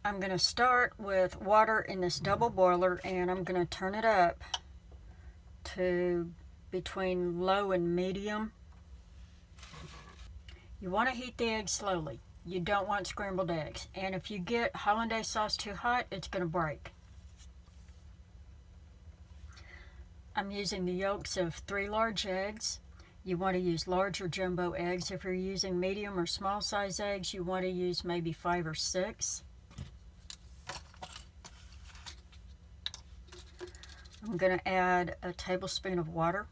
I'm going to start with water in this double boiler, and I'm going to turn it up to between low and medium. You want to heat the eggs slowly. You don't want scrambled eggs. And if you get Hollandaise sauce too hot, it's going to break. I'm using the yolks of 3 large eggs. You want to use large or jumbo eggs. If you're using medium or small size eggs, you want to use maybe 5 or 6. I'm going to add a tablespoon of water.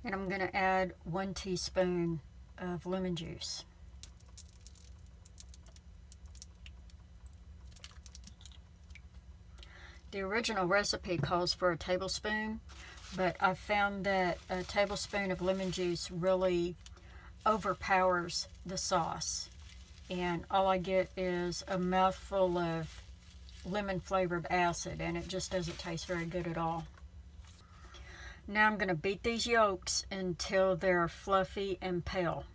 And I'm going to add 1 teaspoon of lemon juice. The original recipe calls for a tablespoon, but I found that a tablespoon of lemon juice really overpowers the sauce, and all I get is a mouthful of lemon flavored acid, and it just doesn't taste very good at all. Now I'm going to beat these yolks until they're fluffy and pale.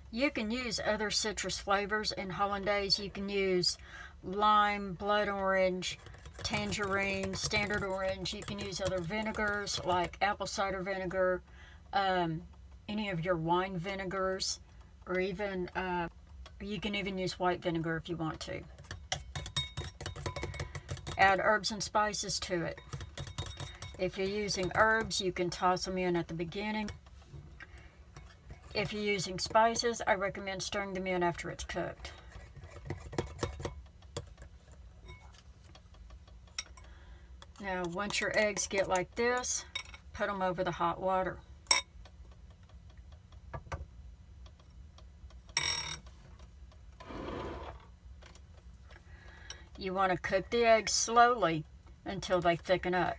You can use other citrus flavors in Hollandaise. You can use lime, blood orange, tangerine, standard orange. You can use other vinegars like apple cider vinegar, any of your wine vinegars, or even you can even use white vinegar if you want to. Add herbs and spices to it. If you're using herbs, you can toss them in at the beginning. If you're using spices, I recommend stirring them in after it's cooked. Now, once your eggs get like this, put them over the hot water. You want to cook the eggs slowly until they thicken up.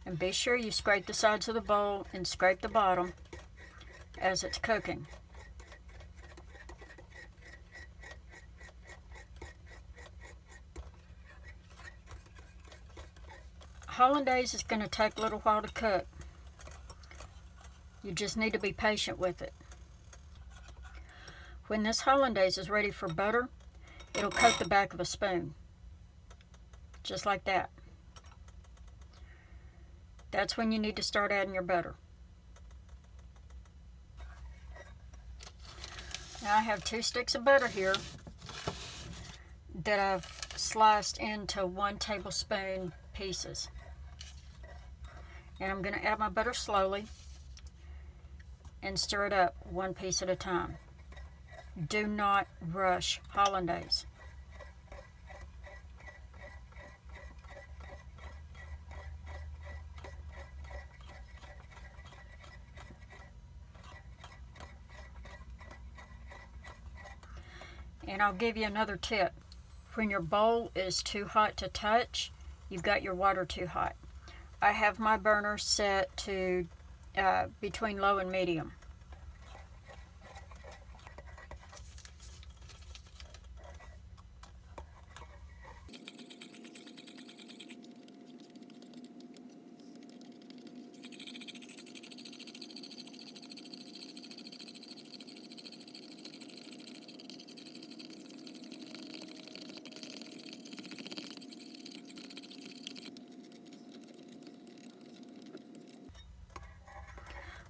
And be sure you scrape the sides of the bowl and scrape the bottom as it's cooking. Hollandaise is going to take a little while to cook. You just need to be patient with it. When this Hollandaise is ready for butter, it'll coat the back of a spoon, just like that. That's when you need to start adding your butter. Now I have 2 sticks of butter here that I've sliced into 1 tablespoon pieces. And I'm going to add my butter slowly and stir it up 1 piece at a time. Do not rush Hollandaise. And I'll give you another tip. When your bowl is too hot to touch, you've got your water too hot. I have my burner set to between low and medium.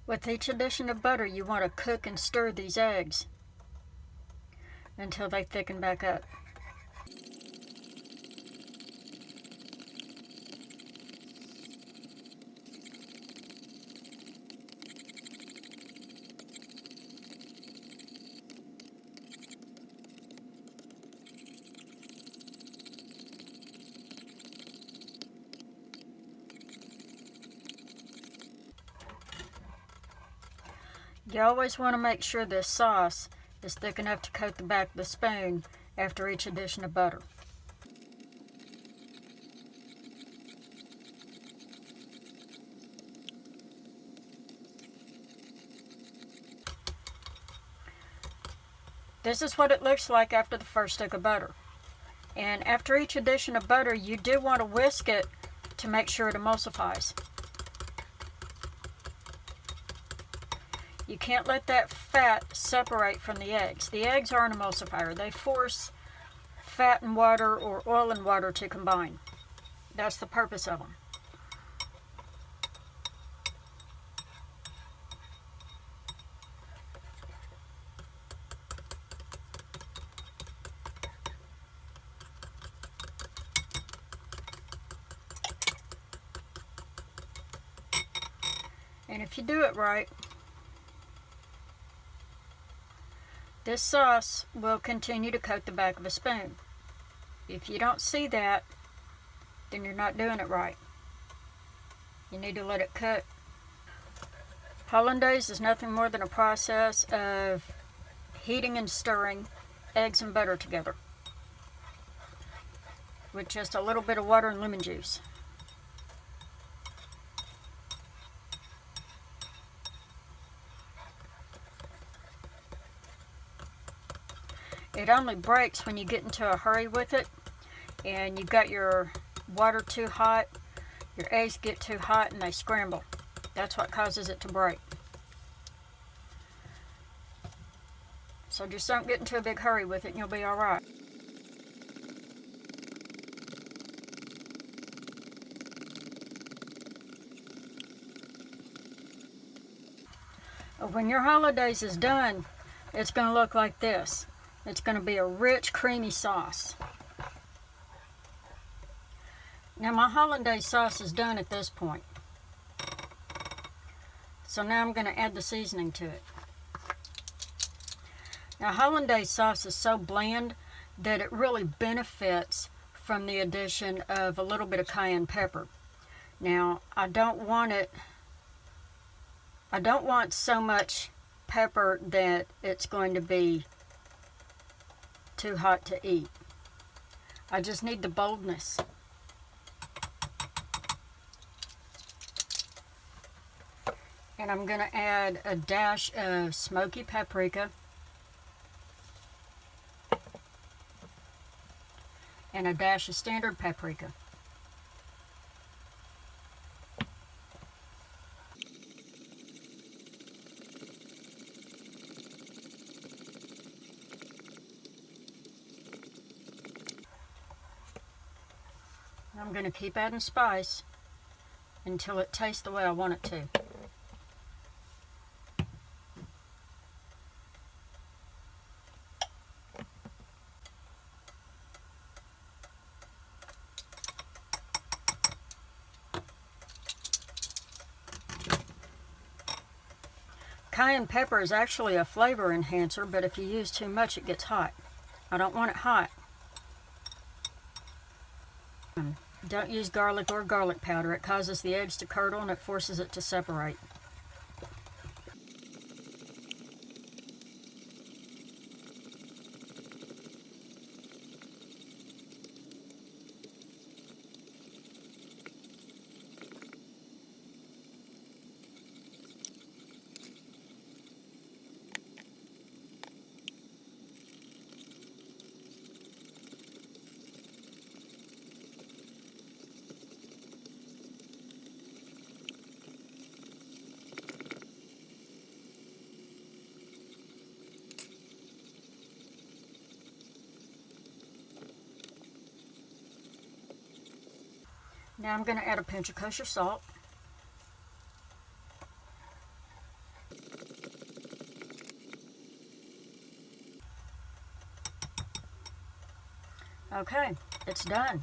With each addition of butter, you want to cook and stir these eggs until they thicken back up. You always want to make sure this sauce is thick enough to coat the back of the spoon after each addition of butter. This is what it looks like after the first stick of butter. And after each addition of butter, you do want to whisk it to make sure it emulsifies. You can't let that fat separate from the eggs. The eggs are an emulsifier. They force fat and water or oil and water to combine. That's the purpose of them. And if you do it right, this sauce will continue to coat the back of a spoon. If you don't see that, then you're not doing it right. You need to let it cook. Hollandaise is nothing more than a process of heating and stirring eggs and butter together with just a little bit of water and lemon juice. It only breaks when you get into a hurry with it and you've got your water too hot, your eggs get too hot and they scramble. That's what causes it to break. So just don't get into a big hurry with it and you'll be all right. When your hollandaise is done, it's going to look like this. It's going to be a rich, creamy sauce. Now my hollandaise sauce is done at this point. So now I'm going to add the seasoning to it. Now hollandaise sauce is so bland that it really benefits from the addition of a little bit of cayenne pepper. Now I don't want so much pepper that it's going to be too hot to eat. I just need the boldness. And I'm going to add a dash of smoky paprika and a dash of standard paprika. I'm going to keep adding spice until it tastes the way I want it to. Cayenne pepper is actually a flavor enhancer, but if you use too much, it gets hot. I don't want it hot. Don't use garlic or garlic powder. It causes the eggs to curdle and it forces it to separate. Now I'm going to add a pinch of kosher salt. Okay, it's done.